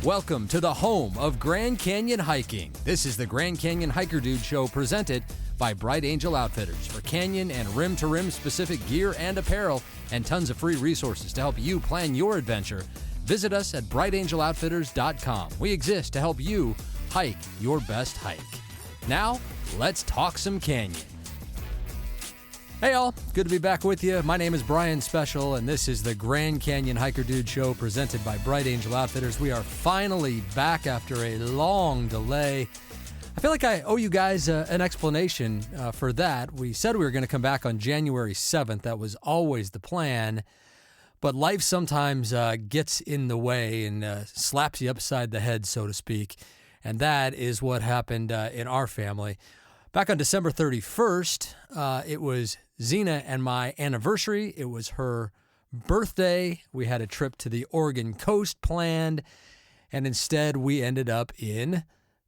Welcome to the home of Grand Canyon hiking. This is the Grand Canyon Hiker Dude Show presented by Bright Angel Outfitters for canyon and rim-to-rim specific gear and apparel and tons of free resources to help you plan your adventure. Visit us at brightangeloutfitters.com. We exist to help you hike your best hike. Now, let's talk some canyon. Hey all, good to be back with you. My name is Brian Special, and this is the Grand Canyon Hiker Dude Show presented by Bright Angel Outfitters. We are finally back after a long delay. I feel like I owe you guys an explanation for that. We said we were going to come back on January 7th. That was always the plan. But life sometimes gets in the way and slaps you upside the head, so to speak. And that is what happened in our family. Back on December 31st, it was Zeena and my anniversary. It was her birthday. We had a trip to the Oregon coast planned, and instead we ended up in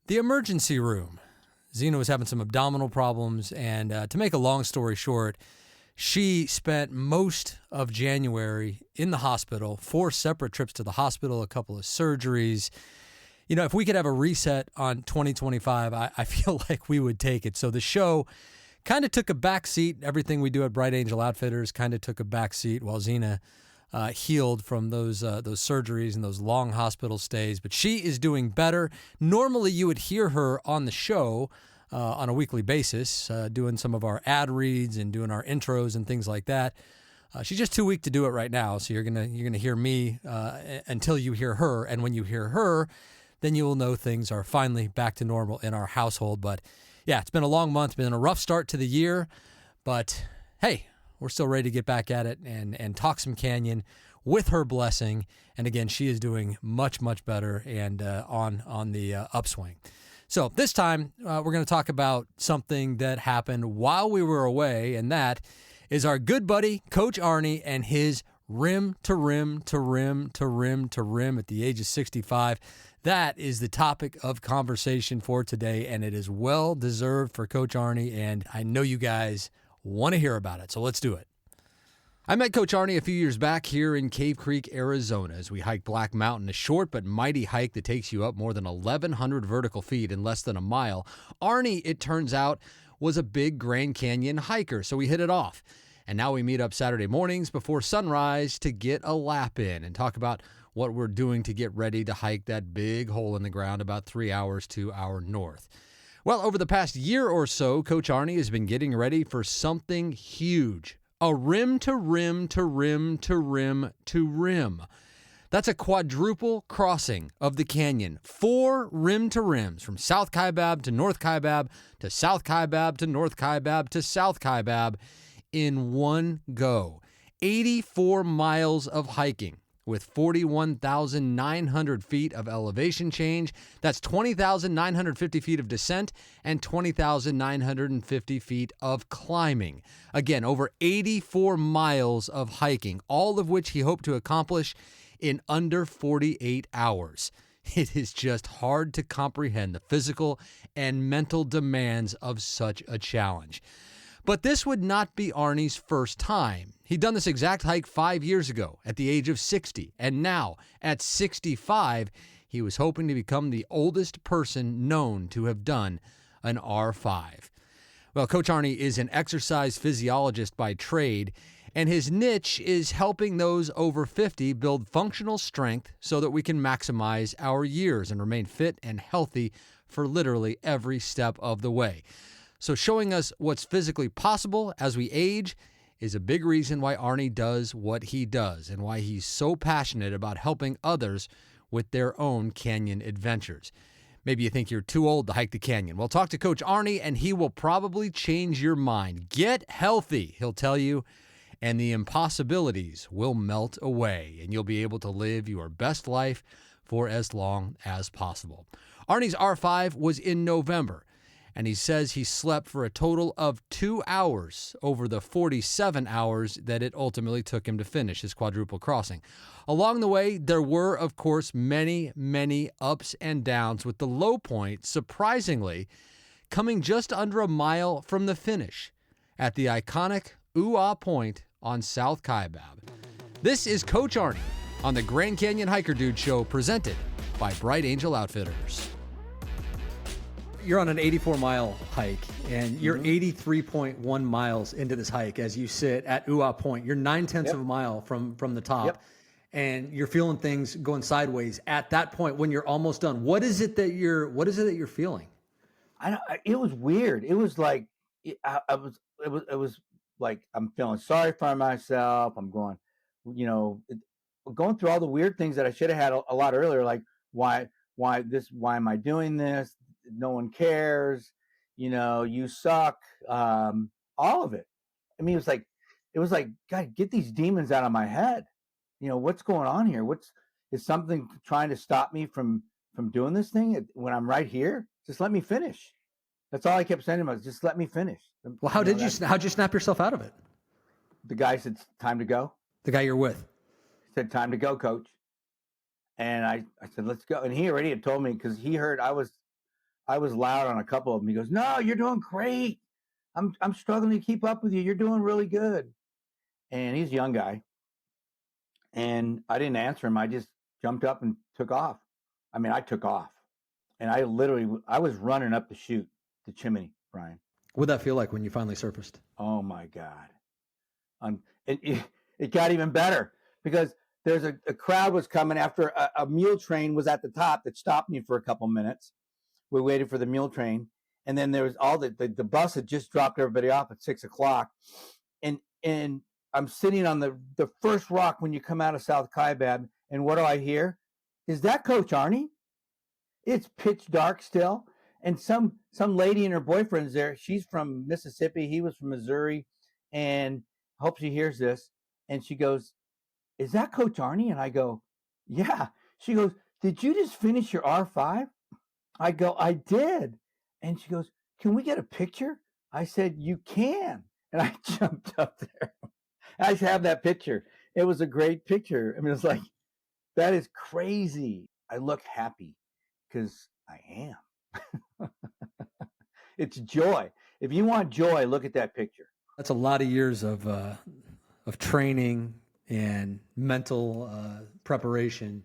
the emergency room. Zeena was having some abdominal problems, and to make a long story short, she spent most of January in the hospital, 4 separate trips to the hospital, a couple of surgeries. You know, if we could have a reset on 2025, I feel like we would take it. So the show kind of took a back seat. Everything we do at Bright Angel Outfitters kind of took a back seat while Zeena healed from those surgeries and those long hospital stays. But she is doing better. Normally, you would hear her on the show on a weekly basis, doing some of our ad reads and doing our intros and things like that. She's just too weak to do it right now. So you're gonna hear me until you hear her, and when you hear her, then you will know things are finally back to normal in our household. But yeah, it's been a long month, been a rough start to the year, but hey, we're still ready to get back at it and talk some canyon with her blessing. And again, she is doing much, much better and on the upswing. So this time, we're going to talk about something that happened while we were away, and that is our good buddy, Coach Arnie, and his rim to rim to rim to rim to rim at the age of 65. That is the topic of conversation for today, and it is well deserved for Coach Arnie, and I know you guys want to hear about it, so let's do it. I met Coach Arnie a few years back here in Cave Creek, Arizona, as we hiked Black Mountain, a short but mighty hike that takes you up more than 1,100 vertical feet in less than a mile. Arnie, it turns out, was a big Grand Canyon hiker, so we hit it off. And now we meet up Saturday mornings before sunrise to get a lap in and talk about what we're doing to get ready to hike that big hole in the ground about 3 hours to our north. Well, over the past year or so, Coach Arnie has been getting ready for something huge. A rim to rim to rim to rim to rim. That's a quadruple crossing of the canyon. 4 rim to rims from South Kaibab to North Kaibab to South Kaibab to North Kaibab to South Kaibab in one go. 84 miles of hiking with 41,900 feet of elevation change. That's 20,950 feet of descent and 20,950 feet of climbing. Again, over 84 miles of hiking, all of which he hoped to accomplish in under 48 hours. It is just hard to comprehend the physical and mental demands of such a challenge. But this would not be Arnie's first time. He'd done this exact hike 5 years ago at the age of 60, and now, at 65, he was hoping to become the oldest person known to have done an R5. Well, Coach Arnie is an exercise physiologist by trade, and his niche is helping those over 50 build functional strength so that we can maximize our years and remain fit and healthy for literally every step of the way. So showing us what's physically possible as we age is a big reason why Arnie does what he does and why he's so passionate about helping others with their own canyon adventures. Maybe you think you're too old to hike the canyon. Well, talk to Coach Arnie and he will probably change your mind. Get healthy, he'll tell you, and the impossibilities will melt away, and you'll be able to live your best life for as long as possible. Arnie's R5 was in November, and he says he slept for a total of 2 hours over the 47 hours that it ultimately took him to finish his quadruple crossing. Along the way, there were, of course, many, many ups and downs, with the low point, surprisingly, coming just under a mile from the finish at the iconic Ooh-Ah Point on South Kaibab. This is Coach Arnie on the Grand Canyon Hiker Dude Show, presented by Bright Angel Outfitters. You're on an 84-mile hike, and you're 83.1 miles into this hike as you sit at Uwa Point. You're 9/10 of a mile from the top, and you're feeling things going sideways at that point when you're almost done. What is it that you're feeling? It was weird. It was like it was like I'm feeling sorry for myself. I'm going, going through all the weird things that I should have had a lot earlier. Like why am I doing this? No one cares. You suck. All of it. I mean, it was like, God, get these demons out of my head. What's going on here? Is something trying to stop me from doing this thing when I'm right here? Just let me finish. That's all I kept saying to myself. Just let me finish. Well, how'd you snap yourself out of it? The guy said, time to go. The guy you're with said, time to go, coach. And I said, let's go. And he already had told me, because he heard I was loud on a couple of them. He goes, no, you're doing great. I'm struggling to keep up with you. You're doing really good. And he's a young guy. And I didn't answer him. I just jumped up and took off. I mean, I took off. And I was running up the chute, the chimney, Brian. What'd that feel like when you finally surfaced? Oh, my God. It got even better, because there's a crowd was coming after a mule train was at the top that stopped me for a couple minutes. We waited for the mule train. And then there was all the bus had just dropped everybody off at 6:00. And I'm sitting on the first rock when you come out of South Kaibab. And what do I hear? Is that Coach Arnie? It's pitch dark still. And some lady and her boyfriend's there. She's from Mississippi. He was from Missouri. And I hope she hears this. And she goes, is that Coach Arnie? And I go, yeah. She goes, did you just finish your R5? I go, I did. And she goes, can we get a picture? I said, you can. And I jumped up there. I have that picture. It was a great picture. I mean, it's like, that is crazy. I look happy because I am. It's joy. If you want joy, look at that picture. That's a lot of years of training and mental preparation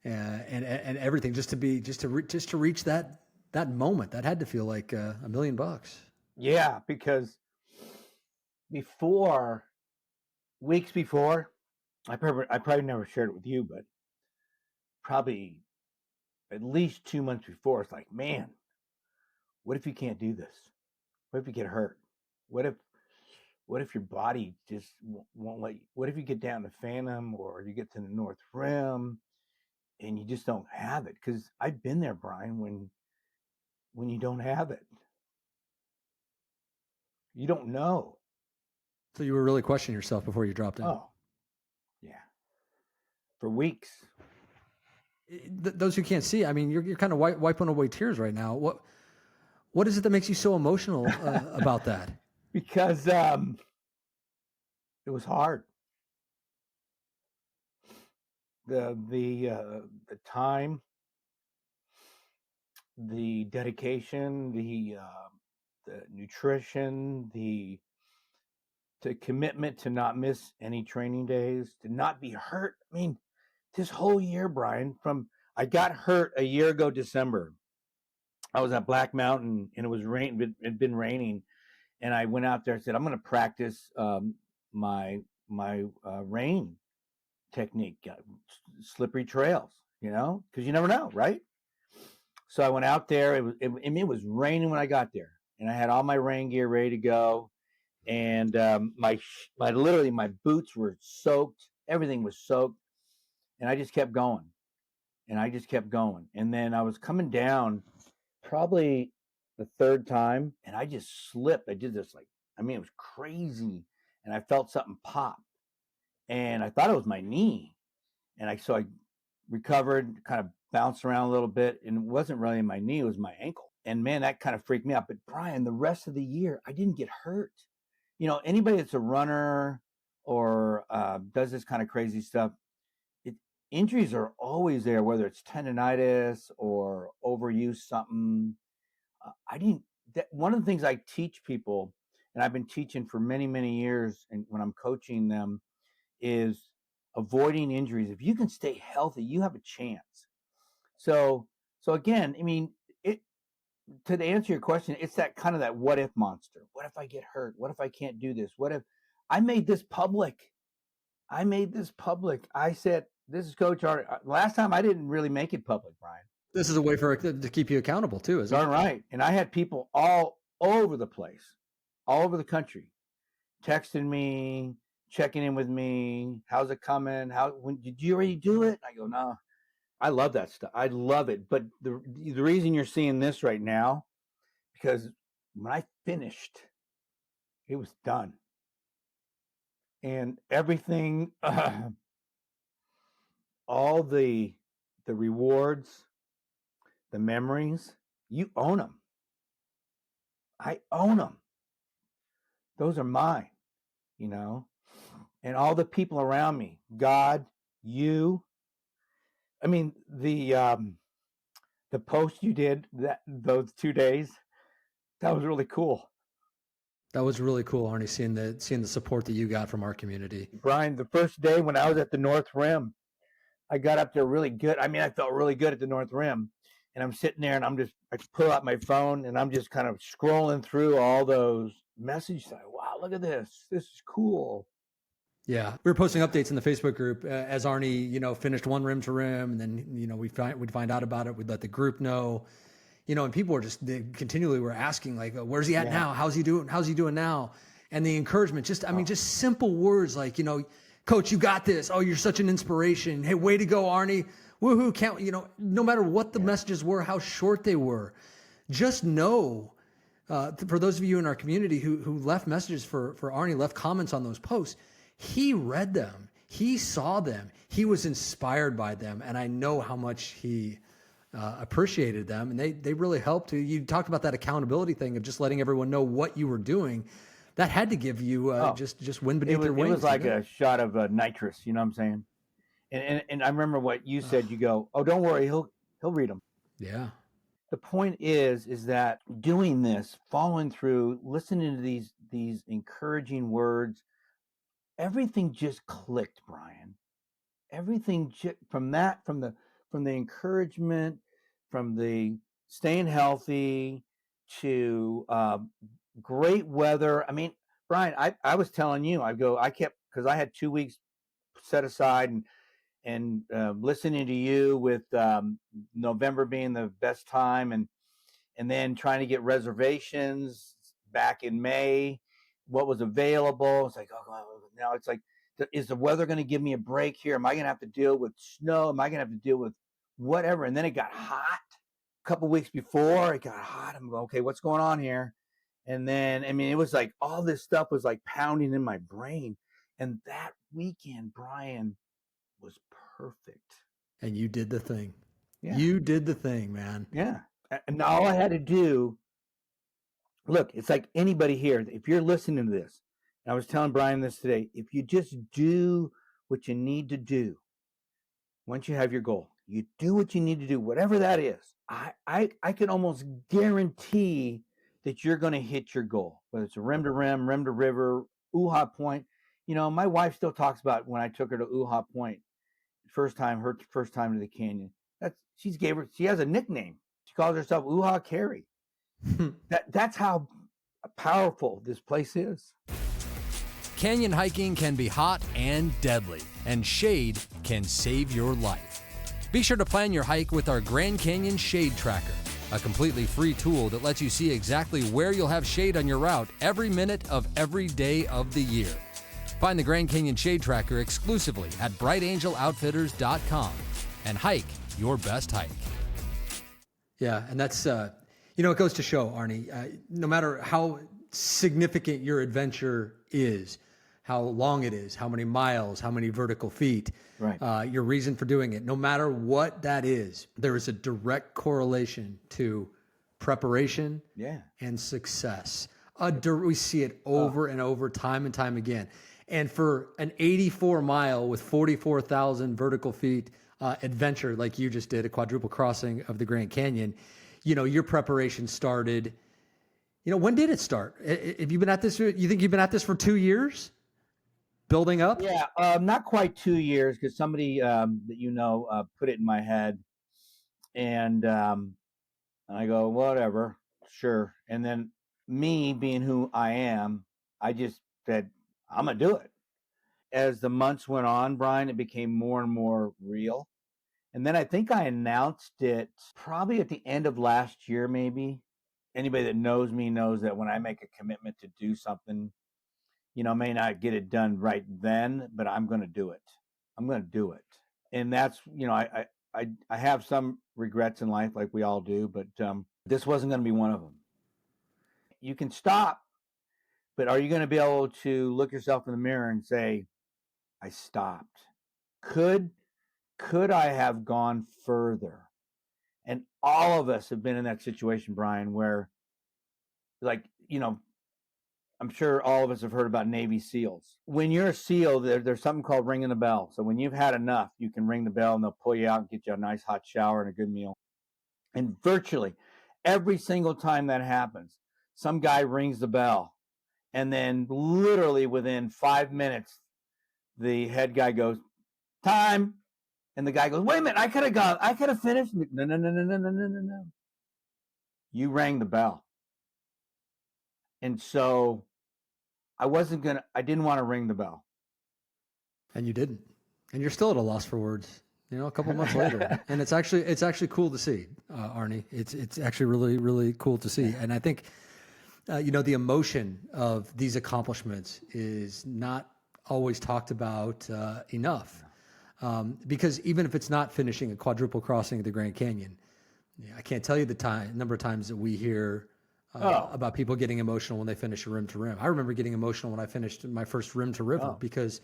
and everything just to reach that moment. That had to feel like $1 million. Yeah, because weeks before, I probably never shared it with you, but probably at least 2 months before, it's like, man, what if you can't do this? What if you get hurt? What if your body just won't let you? What if you get down to Phantom or you get to the North Rim and you just don't have it? Because I've been there, Brian, when you don't have it. You don't know. So you were really questioning yourself before you dropped in? Oh, yeah. For weeks. Those who can't see, I mean, you're kind of wiping away tears right now. What is it that makes you so emotional about that? Because it was hard. The time, the dedication, the nutrition, the commitment to not miss any training days, to not be hurt. I mean, this whole year, Brian, I got hurt a year ago, December. I was at Black Mountain and it was rain. It had been raining, and I went out there and said, I'm going to practice my rain technique, slippery trails, because you never know, right? So I went out there. It was raining when I got there, and I had all my rain gear ready to go, and my boots were soaked. Everything was soaked, and I just kept going, and then I was coming down probably the third time, and I just slipped. I did this it was crazy, and I felt something pop, and I thought it was my knee, and I recovered, kind of bounced around a little bit, and it wasn't really my knee, it was my ankle. And man, that kind of freaked me out. But Brian, the rest of the year, I didn't get hurt. Anybody that's a runner or does this kind of crazy stuff, injuries are always there, whether it's tendonitis or overuse something. One of the things I teach people, and I've been teaching for many, many years, and when I'm coaching them, is avoiding injuries. If you can stay healthy, you have a chance. So again, I mean, to answer your question, it's that kind of that what if monster. What if I get hurt? What if I can't do this? What if I made this public? I said, this is Coach Arnie. Last time I didn't really make it public, Brian. This is a way for it to keep you accountable too, isn't it? Darn right. And I had people all over the place, all over the country, texting me, checking in with me. How's it coming? Did you already do it? I go, no. I love that stuff. I love it. But the reason you're seeing this right now, because when I finished, it was done. And everything, all the rewards, the memories, you own them. I own them. Those are mine, and all the people around me, God, you. I mean, the post you did those 2 days, that was really cool. That was really cool, Arnie, seeing the support that you got from our community. Brian, the first day when I was at the North Rim, I got up there really good. I mean, I felt really good at the North Rim. And I'm sitting there and I pull out my phone and I'm just kind of scrolling through all those messages. Like, wow, look at this. This is cool. Yeah, we were posting updates in the Facebook group as Arnie, finished one rim to rim, and then we'd find out about it. We'd let the group know, and people were they continually were asking like, "Where's he at now? How's he doing? How's he doing now?" And the encouragement, just simple words like, "Coach, you got this. Oh, you're such an inspiration. Hey, way to go, Arnie. Woohoo!" Can't no matter what the messages were, how short they were, just know. For those of you in our community who left messages for Arnie, left comments on those posts. He read them. He saw them. He was inspired by them. And I know how much he appreciated them. And they really helped. You talked about that accountability thing of just letting everyone know what you were doing. That had to give you just wind beneath your wings. It was like a shot of nitrous. You know what I'm saying? And I remember what you said. You go, oh, don't worry. He'll read them. Yeah. The point is that doing this, following through, listening to these encouraging words, everything just clicked, Brian. Everything from the encouragement, from the staying healthy to great weather. I mean, Brian, I was telling you, because I had 2 weeks set aside and listening to you with November being the best time and then trying to get reservations back in May, what was available. It's like, oh, now it's like, is the weather going to give me a break here? Am I going to have to deal with snow? Am I going to have to deal with whatever? And then it got hot a couple weeks before. It got hot. I'm going, okay, what's going on here? And then, I mean, it was like all this stuff was like pounding in my brain. And that weekend, Brian, was perfect. And you did the thing. Yeah. You did the thing, man. Yeah. And all I had to do, look, it's like anybody here, if you're listening to this, and I was telling Brian this today, if you just do what you need to do, once you have your goal, you do what you need to do, whatever that is, I can almost guarantee that you're going to hit your goal, whether it's a rim to rim, rim to river, UHA point. My wife still talks about when I took her to UHA point, her first time to the canyon. She has a nickname. She calls herself UHA Carrie. That's how powerful this place is. Canyon hiking can be hot and deadly, and shade can save your life. Be sure to plan your hike with our Grand Canyon Shade Tracker, a completely free tool that lets you see exactly where you'll have shade on your route every minute of every day of the year. Find the Grand Canyon Shade Tracker exclusively at brightangeloutfitters.com and hike your best hike. Yeah, and that's, it goes to show, Arnie, no matter how significant your adventure is, how long it is, how many miles, how many vertical feet, right. Your reason for doing it, no matter what that is, there is a direct correlation to preparation and success. We see it over and over, time and time again. And for an 84-mile with 44,000 vertical feet adventure like you just did, a quadruple crossing of the Grand Canyon, your preparation started. When did it start? Have you been at this? You think you've been at this for 2 years? Building up? Yeah, not quite 2 years, because somebody that put it in my head. And I go, whatever, sure. And then me being who I am, I just said, I'm going to do it. As the months went on, Brian, it became more and more real. And then I think I announced it probably at the end of last year, maybe. Anybody that knows me knows that when I make a commitment to do something, I may not get it done right then, but I'm going to do it. I'm going to do it. And that's, I have some regrets in life like we all do, but this wasn't going to be one of them. You can stop, but are you going to be able to look yourself in the mirror and say, I stopped? Could I have gone further? And all of us have been in that situation, Brian, where I'm sure all of us have heard about Navy SEALs. When you're a SEAL, there's something called ringing the bell. So when you've had enough, you can ring the bell and they'll pull you out and get you a nice hot shower and a good meal. And virtually every single time that happens, some guy rings the bell. And then literally within 5 minutes, the head guy goes, time. And the guy goes, wait a minute, I could have finished. No. You rang the bell. And so I didn't want to ring the bell. And you didn't. And you're still at a loss for words, a couple of months later. And it's actually cool to see, Arnie. It's actually really, really cool to see. And I think, the emotion of these accomplishments is not always talked about enough. Because even if it's not finishing a quadruple crossing of the Grand Canyon, I can't tell you the number of times that we hear about people getting emotional when they finish a rim to rim. I remember getting emotional when I finished my first rim to river because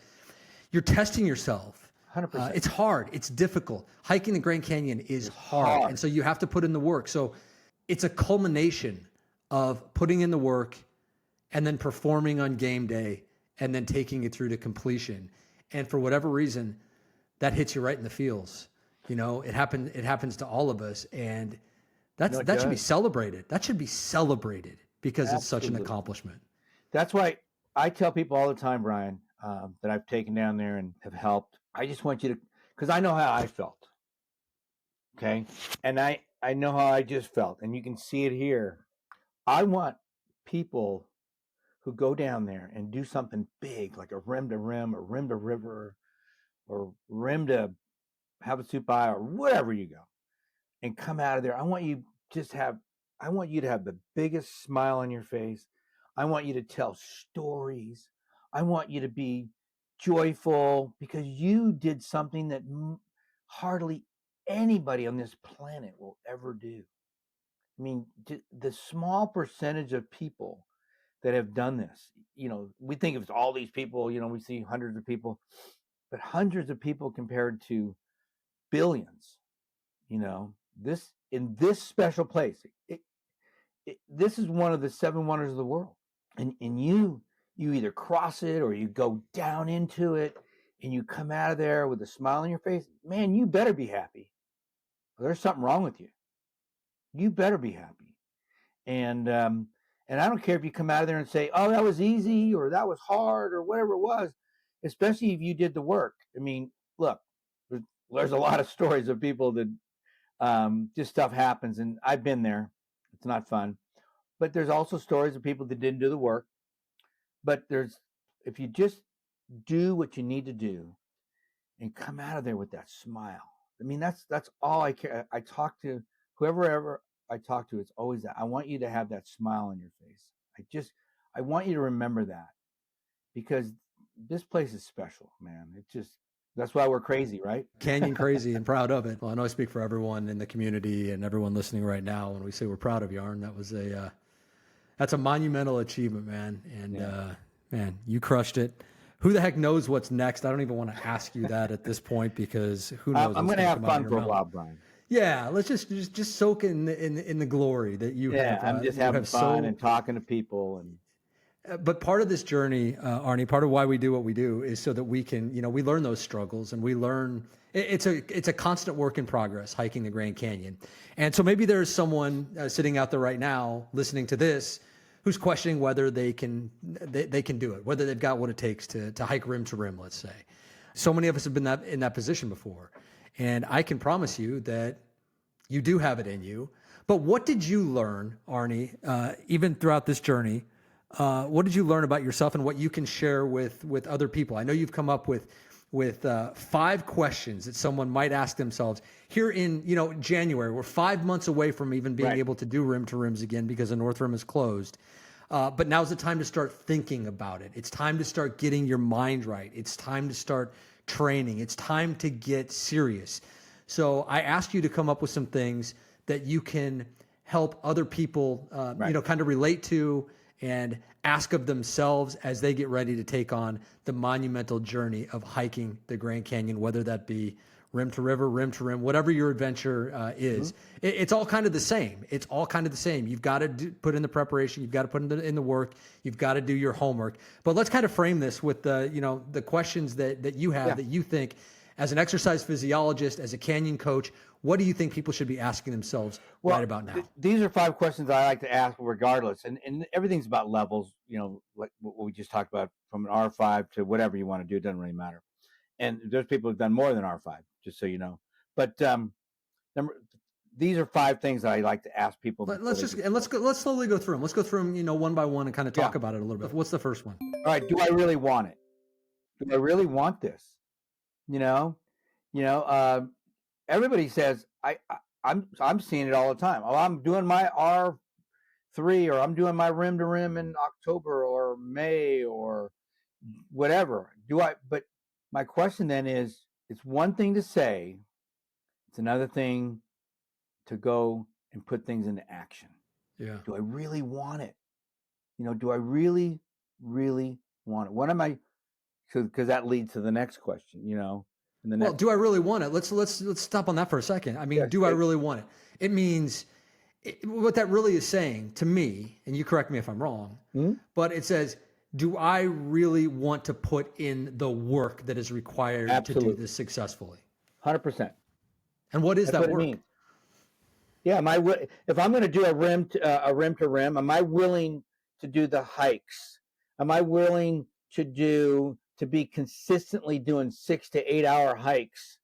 you're testing yourself. 100%. It's hard. It's difficult. Hiking the Grand Canyon is hard. And so you have to put in the work. So it's a culmination of putting in the work and then performing on game day and then taking it through to completion. And for whatever reason, that hits you right in the feels. It happens to all of us. And that should be celebrated. That should be celebrated because It's such an accomplishment. That's why I tell people all the time, Brian, that I've taken down there and have helped. I just want you to, because I know how I felt. Okay. And I know how I just felt. And you can see it here. I want people who go down there and do something big, like a rim to rim or rim to river or rim to Havasupai or wherever you go, and come out of there. I want you to have the biggest smile on your face. I want you to tell stories. I want you to be joyful because you did something that hardly anybody on this planet will ever do. I mean, the small percentage of people that have done this, we think of all these people, we see hundreds of people, but hundreds of people compared to billions, this in this special place. This is one of the 7 wonders of the world. And you either cross it or you go down into it and you come out of there with a smile on your face. Man, you better be happy. There's something wrong with you. You better be happy. And I don't care if you come out of there and say, oh, that was easy or that was hard or whatever it was, especially if you did the work. I mean, look, there's a lot of stories of people that just stuff happens, and I've been there. It's not fun. But there's also stories of people that didn't do the work. But if you just do what you need to do and come out of there with that smile. I mean, that's all I care. I talk to whoever I talk to, it's always that. I want you to have that smile on your face. I want you to remember that because this place is special, man. That's why we're crazy, right? Canyon crazy and proud of it. Well, I know I speak for everyone in the community and everyone listening right now when we say we're proud of you, Arn. That's a monumental achievement, man. And man, you crushed it. Who the heck knows what's next? I don't even want to ask you that at this point because who knows? I'm going to have fun for a while, Brian. Yeah, let's just soak in the glory that you have. Yeah, I'm just having fun and talking to people and. But part of this journey, Arnie, part of why we do what we do is so that we can, we learn those struggles and we learn. It's a constant work in progress, hiking the Grand Canyon. And so maybe there's someone sitting out there right now listening to this who's questioning whether they can do it, whether they've got what it takes to hike rim to rim, let's say. So many of us have been in that position before. And I can promise you that You do have it in you. But what did you learn, Arnie, even throughout this journey? What did you learn about yourself and what you can share with other people? I know you've come up with 5 questions that someone might ask themselves here in January. We're 5 months away from even being able to do rim to rims again because the North Rim is closed. But now's the time to start thinking about it. It's time to start getting your mind right. It's time to start training. It's time to get serious. So I asked you to come up with some things that you can help other people, kind of relate to and ask of themselves as they get ready to take on the monumental journey of hiking the Grand Canyon, whether that be rim to river, rim to rim, whatever your adventure is. It's all kind of the same. It's all kind of the same. You've got to put in the preparation. You've got to put in the work. You've got to do your homework. But let's kind of frame this with the questions that you have that you think, as an exercise physiologist, as a Canyon coach, what do you think people should be asking themselves right about now? These are 5 questions I like to ask regardless. And everything's about levels, like what we just talked about, from an R5 to whatever you want to do. It doesn't really matter. And there's people who've done more than R5, just so you know. But these are 5 things that I like to ask people. Let's slowly go through them. Let's go through them, one by one and kind of talk about it a little bit. What's the first one? All right. Do I really want it? Do I really want this? Everybody says I'm seeing it all the time. Oh, I'm doing my R3 or I'm doing my rim to rim in October or May or whatever. But my question then is, it's one thing to say, it's another thing to go and put things into action. Yeah. Do I really want it? Do I really, really want it? What am I? Because that leads to the next question, Well, do I really want it? Let's stop on that for a second. I mean, do I really want it? It means what that really is saying to me, and you correct me if I'm wrong, but it says, do I really want to put in the work that is required to do this successfully? 100%. And what is that work? Yeah, if I'm going to do a rim to rim, am I willing to do the hikes? Am I willing to be consistently doing 6 to 8 hour hikes,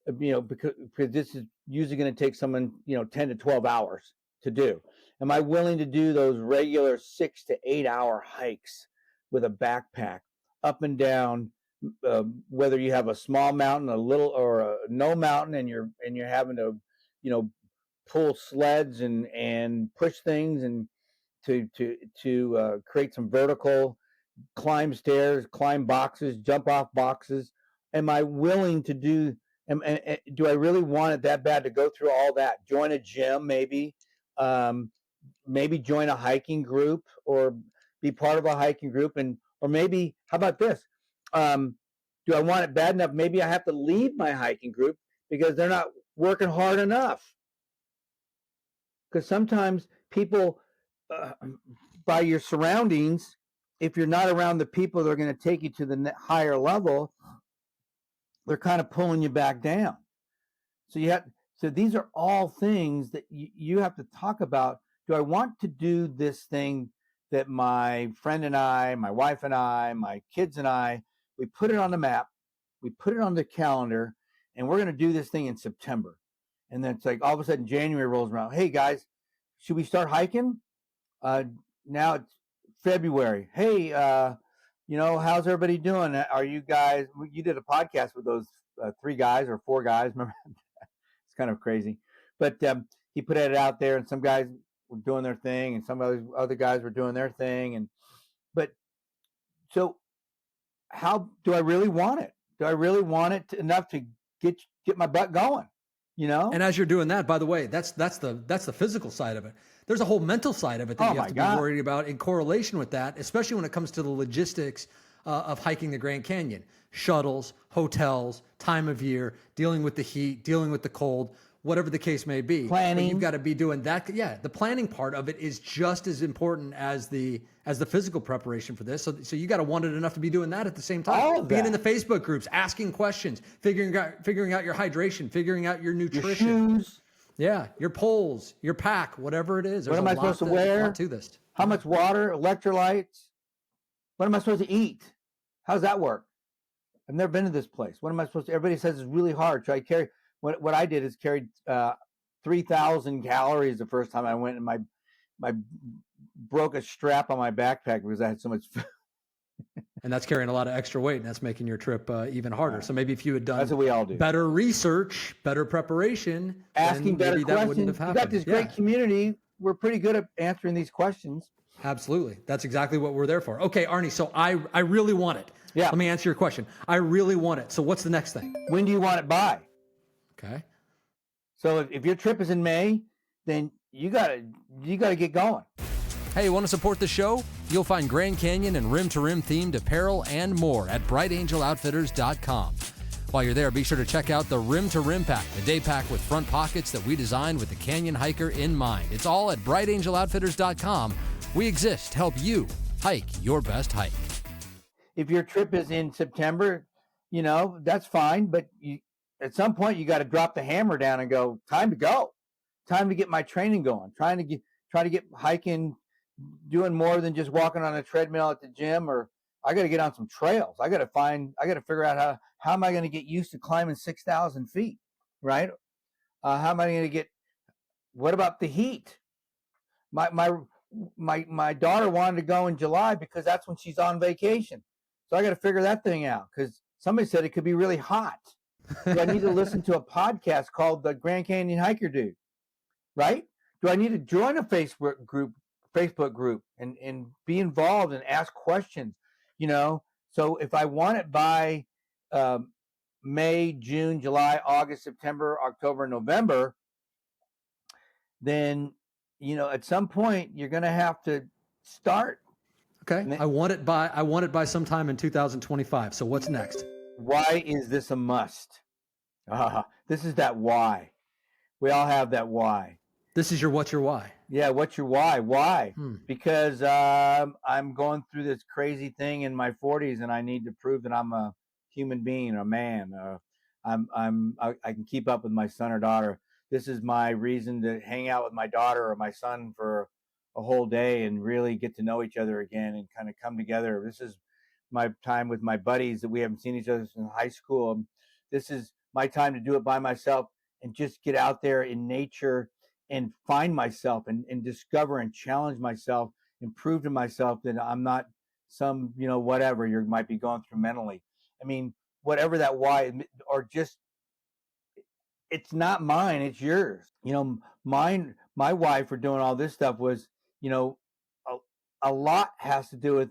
because this is usually going to take someone, 10 to 12 hours to do. Am I willing to do those regular 6 to 8 hour hikes with a backpack up and down, whether you have a small mountain, a little or no mountain, and you're having to, pull sleds and push things and to create some vertical, climb stairs, climb boxes, jump off boxes. Am I willing to do? Do I really want it that bad to go through all that? Join a gym, maybe join a hiking group or be part of a hiking group, or maybe, how about this? Do I want it bad enough? Maybe I have to leave my hiking group because they're not working hard enough. Because sometimes people, by your surroundings, if you're not around the people that are going to take you to the higher level, they're kind of pulling you back down. So these are all things that you have to talk about. Do I want to do this thing that my friend and I, my wife and I, my kids and I, we put it on the map, we put it on the calendar, and we're going to do this thing in September. And then it's like all of a sudden January rolls around. Hey guys, should we start hiking? Now it's February. Hey, how's everybody doing? Are you guys? You did a podcast with those 3 guys or 4 guys. Remember, it's kind of crazy. But he put it out there, and some guys were doing their thing, and some other guys were doing their thing. So, how do I really want it? Do I really want it enough to get my butt going? And as you're doing that, by the way, that's the physical side of it. There's a whole mental side of it that you have to be worried about in correlation with that, especially when it comes to the logistics of hiking the Grand Canyon. Shuttles, hotels, time of year, dealing with the heat, dealing with the cold, whatever the case may be. Planning. But you've got to be doing that. Yeah, the planning part of it is just as important as the physical preparation for this. So you got to want it enough to be doing that at the same time. All of Being that. in the Facebook groups, asking questions, figuring out your hydration, figuring out your nutrition. Your shoes. Yeah, your poles, your pack, whatever it is. What am I supposed to wear? There's a lot to this. How much water, electrolytes? What am I supposed to eat? How's that work? I've never been to this place. What am I supposed to? Everybody says it's really hard. Should I carry? What I did is carried 3,000 calories the first time I went, and my broke a strap on my backpack because I had so much food. And that's carrying a lot of extra weight, and that's making your trip even harder. So maybe if you had done That's what we all do. better research, better preparation, asking better maybe questions. That wouldn't have happened. You got this great community. We're pretty good at answering these questions. Absolutely. That's exactly what we're there for. Okay, Arnie, so I really want it. Yeah. Let me answer your question. I really want it. So what's the next thing? When do you want it by? Okay. So if your trip is in May, then you gotta get going. Hey, want to support the show? You'll find Grand Canyon and rim-to-rim themed apparel and more at brightangeloutfitters.com. While you're there, be sure to check out the Rim to Rim Pack, the day pack with front pockets that we designed with the Canyon hiker in mind. It's all at brightangeloutfitters.com. We exist to help you hike your best hike. If your trip is in September, that's fine. But at some point, you got to drop the hammer down and go, time to go. Time to get my training going. Try to get hiking, doing more than just walking on a treadmill at the gym, or I got to get on some trails. I got to figure out how am I going to get used to climbing 6,000 feet, right? How am I going to get, what about the heat? My daughter wanted to go in July because that's when she's on vacation. So I got to figure that thing out because somebody said it could be really hot. Do I need to listen to a podcast called the Grand Canyon Hiker Dude, right? Do I need to join a Facebook group and be involved and ask questions, So if I want it by May, June, July, August, September, October, November, then, at some point you're going to have to start. Okay. I want it by sometime in 2025. So what's next? Why is this a must? This is that why. We all have that why. This is what's your why? Yeah, what's your why? Why? Because I'm going through this crazy thing in my 40s, and I need to prove that I'm a human being, a man. I can keep up with my son or daughter. This is my reason to hang out with my daughter or my son for a whole day and really get to know each other again and kind of come together. This is my time with my buddies that we haven't seen each other since high school. This is my time to do it by myself and just get out there in nature and find myself and discover and challenge myself and prove to myself that I'm not some, whatever you might be going through mentally. I mean, whatever that why, or just, it's not mine, it's yours. My why for doing all this stuff was, a lot has to do with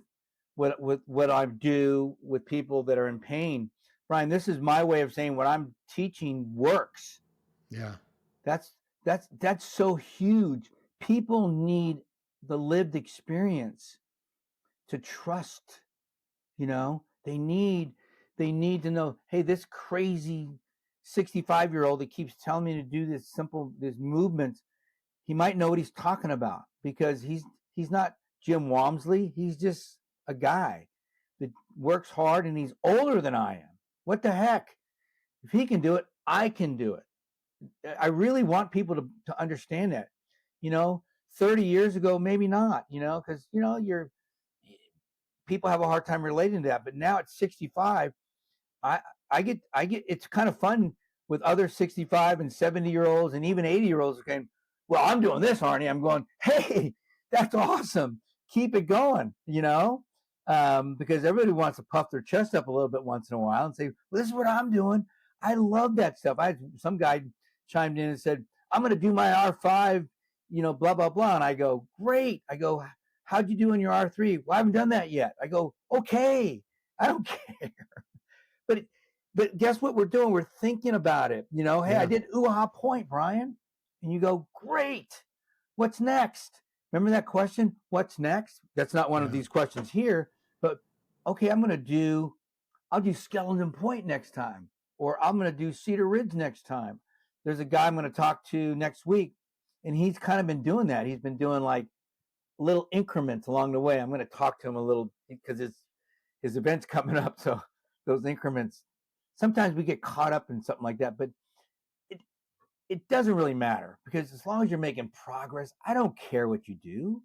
what I do with people that are in pain. Brian, this is my way of saying what I'm teaching works. Yeah. That's so huge. People need the lived experience to trust. They need to know, hey, this crazy 65-year-old that keeps telling me to do this movement, he might know what he's talking about because he's not Jim Walmsley. He's just a guy that works hard and he's older than I am. What the heck? If he can do it, I can do it. I really want people to understand that, 30 years ago, maybe not, because, people have a hard time relating to that. But now at 65, I get, it's kind of fun with other 65 and 70-year-olds and even 80-year-olds saying, well, I'm doing this, Arnie. I'm going, hey, that's awesome. Keep it going, because everybody wants to puff their chest up a little bit once in a while and say, well, this is what I'm doing. I love that stuff. Some guy chimed in and said, I'm going to do my R5, blah, blah, blah. And I go, great. I go, how'd you do in your R3? Well, I haven't done that yet. I go, okay, I don't care. But guess what we're doing? We're thinking about it. Hey, yeah. I did Point, Brian. And you go, great. What's next? Remember that question? What's next? That's not one of these questions here, but okay, I'll do Skeleton Point next time, or I'm going to do Cedar Ridge next time. There's a guy I'm going to talk to next week, and he's kind of been doing that. He's been doing like little increments along the way. I'm going to talk to him a little because his event's coming up. So those increments, sometimes we get caught up in something like that, but it doesn't really matter because as long as you're making progress, I don't care what you do.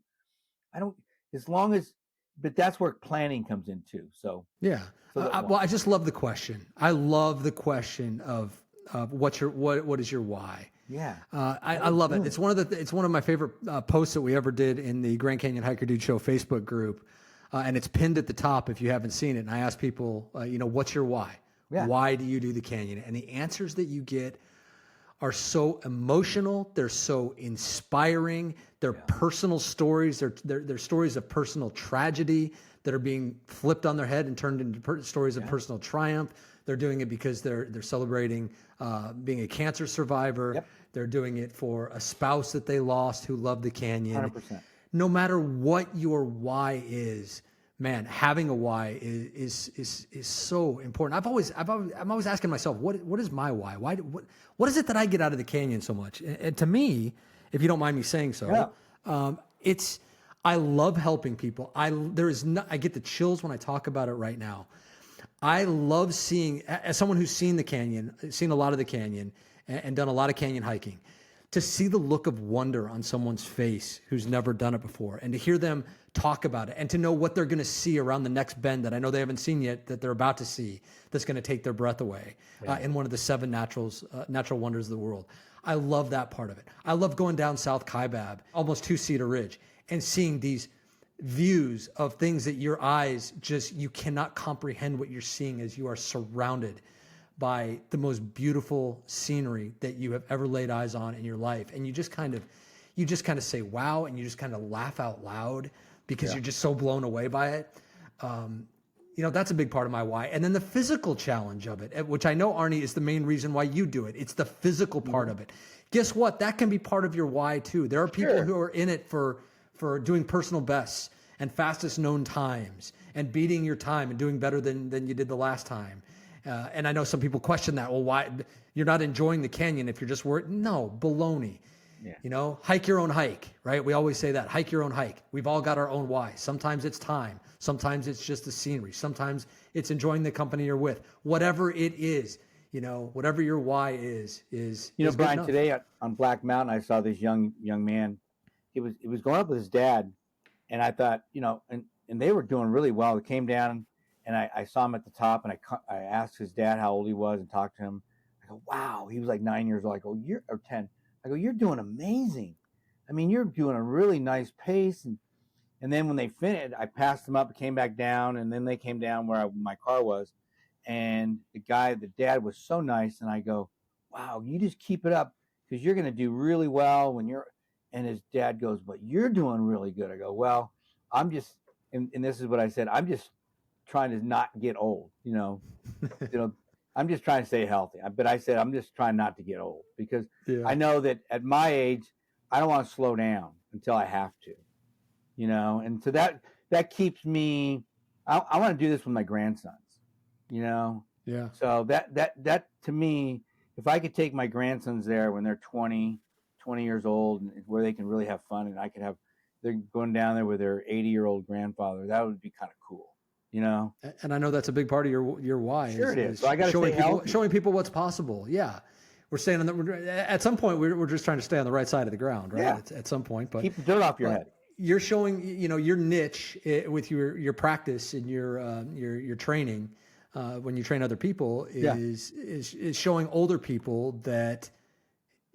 But that's where planning comes in too. So yeah. I just love the question. I love the question of what is your why? Yeah. I love it. It's one of my favorite posts that we ever did in the Grand Canyon Hiker Dude Show Facebook group. And it's pinned at the top if you haven't seen it. And I ask people, what's your why? Yeah. Why do you do the canyon? And the answers that you get are so emotional. They're so inspiring. They're personal stories. They're stories of personal tragedy that are being flipped on their head and turned into stories of personal triumph. They're doing it because they're celebrating being a cancer survivor. Yep. They're doing it for a spouse that they lost who loved the canyon. 100%. No matter what your why is, man, having a why is so important. I'm always asking myself, what is my why? What is it that I get out of the canyon so much? And to me, if you don't mind me saying so, I love helping people. I get the chills when I talk about it right now. I love seeing, as someone who's seen the canyon, seen a lot of the canyon and done a lot of canyon hiking, to see the look of wonder on someone's face who's never done it before, and to hear them talk about it, and to know what they're going to see around the next bend that I know they haven't seen yet, that they're about to see, that's going to take their breath away in one of the 7 natural wonders of the world. I love that part of it. I love going down South Kaibab, almost 2 Cedar Ridge, and seeing these views of things that your eyes you cannot comprehend what you're seeing as you are surrounded by the most beautiful scenery that you have ever laid eyes on in your life. And you just kind of say, wow, and you just kind of laugh out loud because you're just so blown away by it. That's a big part of my why. And then the physical challenge of it, which I know, Arnie, is the main reason why you do it. It's the physical part of it. Guess what? That can be part of your why too. There are people who are in it for doing personal bests and fastest known times and beating your time and doing better than you did the last time. And I know some people question that. Well, why you're not enjoying the canyon if you're just worried? No, baloney. Yeah. Hike your own hike, right? We always say that. Hike your own hike. We've all got our own why. Sometimes it's time. Sometimes it's just the scenery. Sometimes it's enjoying the company you're with. Whatever it is, whatever your why is Brian, today on Black Mountain, I saw this young man. He was going up with his dad, and I thought, and they were doing really well. They came down. And I saw him at the top, and I asked his dad how old he was and talked to him. I go, wow, he was like 9 years old. I go, or 10. I go, you're doing amazing. I mean, you're doing a really nice pace. And then when they finished, I passed them up, came back down, and then they came down where my car was. And the dad was so nice. And I go, wow, you just keep it up because you're going to do really well when you're. And his dad goes, but you're doing really good. I go, well, I'm just, and this is what I said, I'm just trying to not get old, I'm just trying to stay healthy. But I said, I'm just trying not to get old because I know that at my age, I don't want to slow down until I have to, and so that keeps me, I want to do this with my grandsons, Yeah. So that to me, if I could take my grandsons there when they're 20 years old and where they can really have fun and they're going down there with their 80-year-old grandfather, that would be kind of cool. And I know that's a big part of your why. Sure, it is. So I got to showing people what's possible. Yeah, we're staying at some point. We're just trying to stay on the right side of the ground, right? Yeah. At some point, but keep the dirt off your head. You're showing, your niche with your practice and your training when you train other people is showing older people that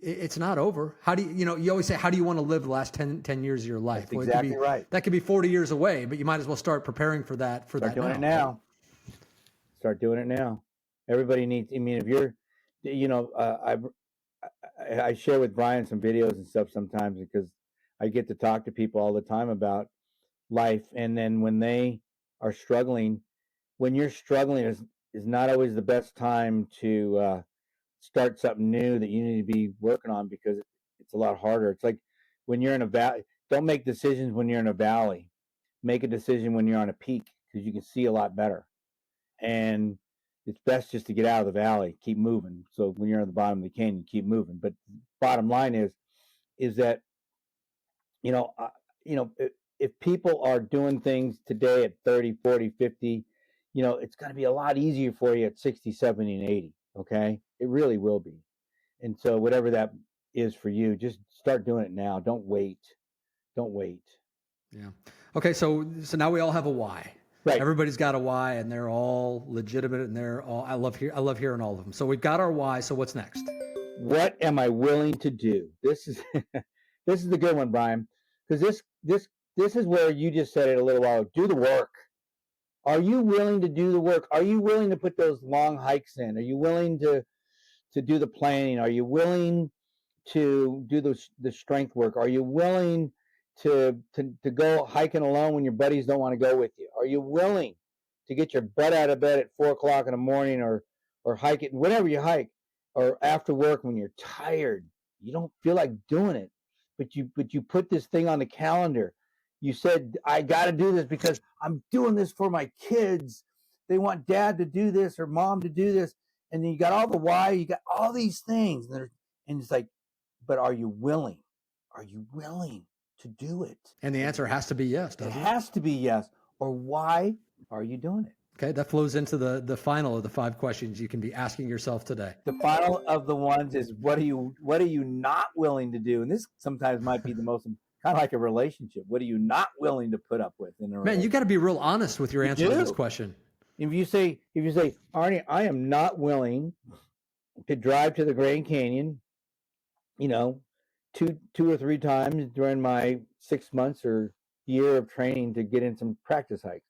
it's not over. How do you always say, how do you want to live the last 10 years of your life? That's exactly right. That could be 40 years away, but you might as well start preparing for that. Start doing it now. Start doing it now. Everybody needs, if you're, I share with Brian some videos and stuff sometimes because I get to talk to people all the time about life. And then when they are struggling, when you're struggling is not always the best time to, start something new that you need to be working on because it's a lot harder. It's like when you're in a valley, don't make decisions when you're in a valley. Make a decision when you're on a peak because you can see a lot better. And it's best just to get out of the valley, keep moving. So when you're at the bottom of the canyon, keep moving. But bottom line is that, if people are doing things today at 30, 40, 50, it's going to be a lot easier for you at 60, 70, and 80. Okay. It really will be. And so whatever that is for you, just start doing it now. Don't wait. Yeah. Okay. So now we all have a why. Right. Everybody's got a why and they're all legitimate and I love hearing all of them. So we've got our why. So what's next? What am I willing to do? This is this is the good one, Brian, because this is where you just said it a little while ago. Do the work. Are you willing to do the work? Are you willing to put those long hikes in? Are you willing to do the planning? Are you willing to do the strength work? Are you willing to go hiking alone when your buddies don't want to go with you? Are you willing to get your butt out of bed at 4:00 in the morning or hike it, whenever you hike, or after work when you're tired, you don't feel like doing it, but you put this thing on the calendar. You said, I got to do this because I'm doing this for my kids. They want dad to do this or mom to do this. And then you got all the why, you got all these things. And it's like, but are you willing? Are you willing to do it? And the answer has to be yes, doesn't it? It has to be yes. Or why are you doing it? Okay, that flows into the final of the 5 questions you can be asking yourself today. The final of the ones is, what are you not willing to do? And this sometimes might be the most, kind of like a relationship. What are you not willing to put up with in a relationship? Man, you got to be real honest with your answer to this question. If you say, Arnie, I am not willing to drive to the Grand Canyon, 2 or 3 times during my 6 months or year of training to get in some practice hikes.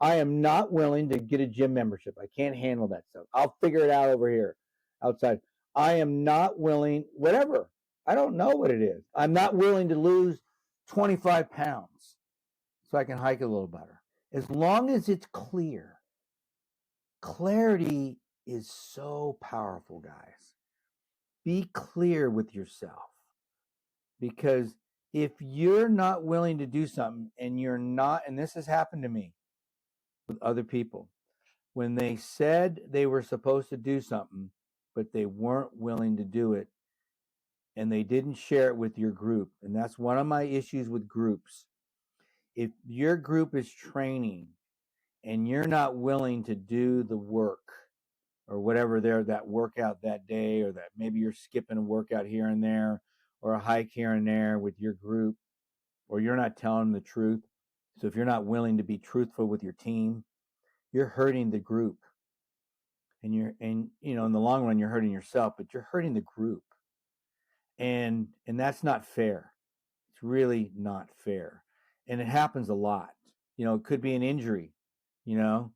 I am not willing to get a gym membership. I can't handle that stuff. I'll figure it out over here outside. I am not willing, whatever. I don't know what it is. I'm not willing to lose 25 pounds so I can hike a little better. As long as it's clear. Clarity is so powerful, guys. Be clear with yourself. Because if you're not willing to do something and you're not, and this has happened to me with other people, when they said they were supposed to do something, but they weren't willing to do it, and they didn't share it with your group. And that's one of my issues with groups. If your group is training and you're not willing to do the work or whatever that workout that day, or that maybe you're skipping a workout here and there or a hike here and there with your group, or you're not telling them the truth. So if you're not willing to be truthful with your team, you're hurting the group. And in the long run, you're hurting yourself, but you're hurting the group. And that's not fair. It's really not fair. And it happens a lot. It could be an injury. You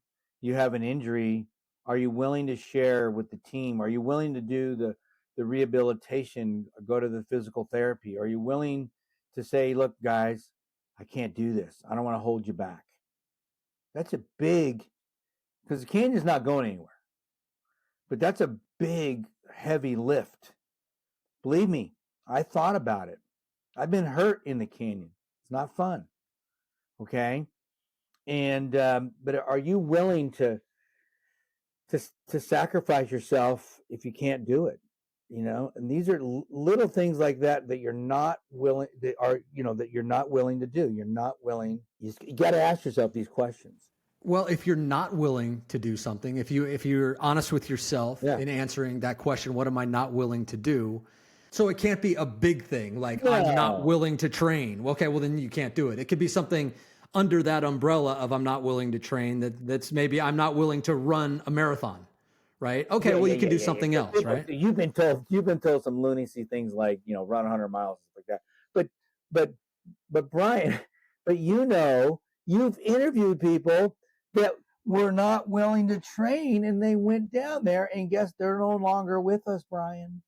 have an injury. Are you willing to share with the team? Are you willing to do the rehabilitation, go to the physical therapy? Are you willing to say, look, guys, I can't do this. I don't want to hold you back. That's a big, because the canyon's not going anywhere. But that's a big, heavy lift. Believe me, I thought about it. I've been hurt in the canyon. It's not fun. Okay? And but are you willing to sacrifice yourself if you can't do it? And these are little things like that you're not willing, that you're not willing to do. You're not willing. You got to ask yourself these questions. Well, if you're not willing to do something, if you're honest with yourself in answering that question, what am I not willing to do? So it can't be a big thing like I'm not willing to train. Okay, well then you can't do it. It could be something under that umbrella of I'm not willing to train. That's maybe I'm not willing to run a marathon, right? Okay, you can do something else, right? You've been told some lunacy things like run 100 miles like that. But Brian, you've interviewed people that were not willing to train, and they went down there, and guess they're no longer with us, Brian.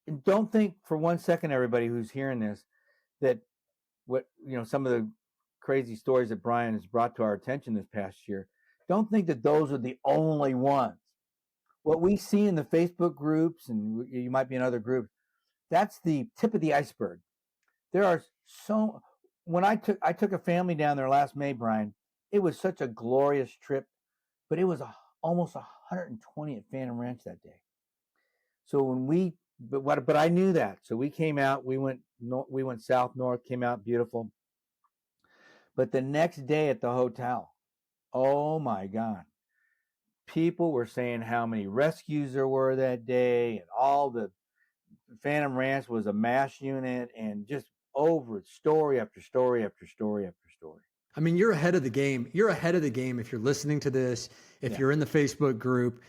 And don't think for one second, everybody who's hearing this, that some of the crazy stories that Brian has brought to our attention this past year, don't think that those are the only ones. What we see in the Facebook groups, and you might be in other groups, that's the tip of the iceberg. There are when I took a family down there last May, Brian, it was such a glorious trip, but it was almost 120 at Phantom Ranch that day. So but I knew that. So we came out, we went south, north, came out beautiful. But the next day at the hotel, oh my God, people were saying how many rescues there were that day, and all the Phantom Ranch was a mass unit, and just over story after story after story after story. I mean, you're ahead of the game. You're ahead of the game if you're listening to this, if you're in the Facebook group.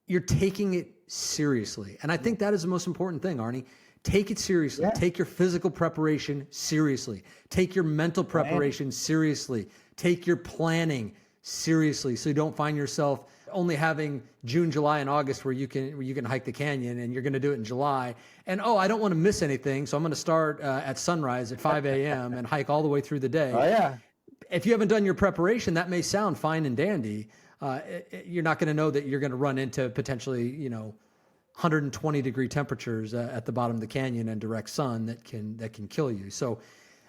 You're taking it seriously. And I think that is the most important thing, Arnie. Take it seriously. Yeah. Take your physical preparation seriously. Take your mental preparation seriously. Take your planning seriously, so you don't find yourself only having June, July, and August where you can hike the canyon, and you're going to do it in July. And I don't want to miss anything, so I'm going to start at sunrise at 5 a.m. and hike all the way through the day. Oh yeah. If you haven't done your preparation, that may sound fine and dandy. You're not going to know that you're going to run into potentially 120 degree temperatures at the bottom of the canyon and direct sun that can kill you. So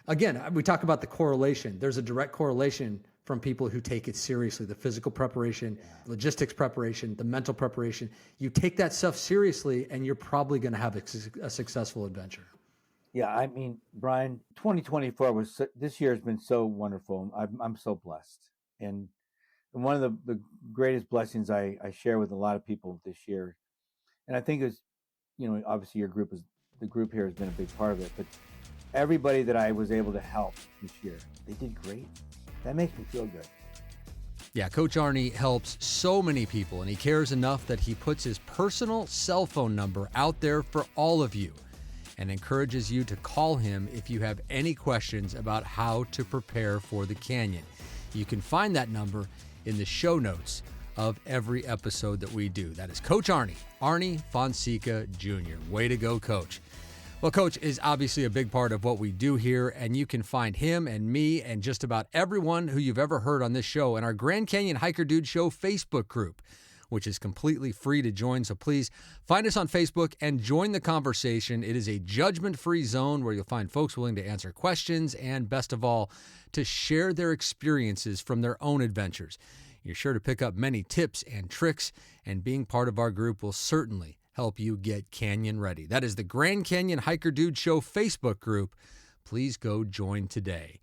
again, we talk about the correlation. There's a direct correlation from people who take it seriously, the physical preparation, logistics preparation, the mental preparation. You take that stuff seriously, and you're probably going to have a successful adventure. Yeah, I mean, Brian, 2024 this year has been so wonderful. I'm so blessed. And one of the greatest blessings I share with a lot of people this year, and I think is, obviously the group here has been a big part of it, but everybody that I was able to help this year, they did great. That makes me feel good. Yeah, Coach Arnie helps so many people, and he cares enough that he puts his personal cell phone number out there for all of you and encourages you to call him if you have any questions about how to prepare for the canyon. You can find that number in the show notes of every episode that we do. That is Coach Arnie Fonseca Jr. Way to go, Coach. Well, Coach is obviously a big part of what we do here, and you can find him and me and just about everyone who you've ever heard on this show in our Grand Canyon Hiker Dude Show Facebook group, which is completely free to join. So please find us on Facebook and join the conversation. It is a judgment-free zone where you'll find folks willing to answer questions and, best of all, to share their experiences from their own adventures. You're sure to pick up many tips and tricks, and being part of our group will certainly help you get canyon ready. That is the Grand Canyon Hiker Dude Show Facebook group. Please go join today.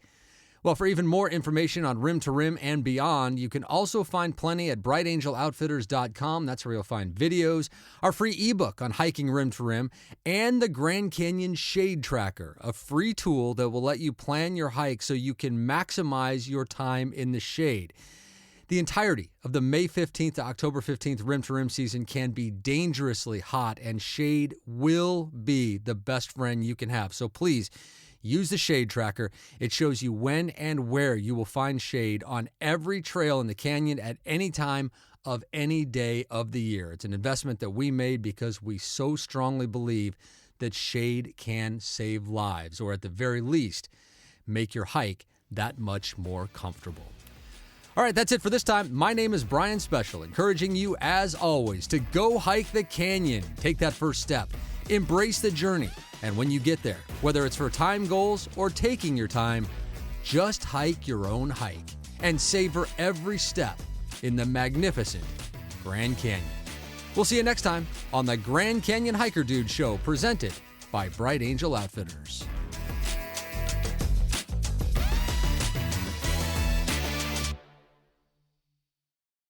Well, for even more information on Rim to Rim and beyond, you can also find plenty at brightangeloutfitters.com. That's where you'll find videos, our free ebook on hiking rim to rim, and the Grand Canyon Shade Tracker, a free tool that will let you plan your hike so you can maximize your time in the shade. The entirety of the May 15th to October 15th Rim to Rim season can be dangerously hot, and shade will be the best friend you can have. So please use the Shade Tracker. It shows you when and where you will find shade on every trail in the canyon at any time of any day of the year. It's an investment that we made because we so strongly believe that shade can save lives, or at the very least, make your hike that much more comfortable. All right, that's it for this time. My name is Brian Special, encouraging you, as always, to go hike the canyon. Take that first step. Embrace the journey. And when you get there, whether it's for time goals or taking your time, just hike your own hike and savor every step in the magnificent Grand Canyon. We'll see you next time on the Grand Canyon Hiker Dude Show, presented by Bright Angel Outfitters.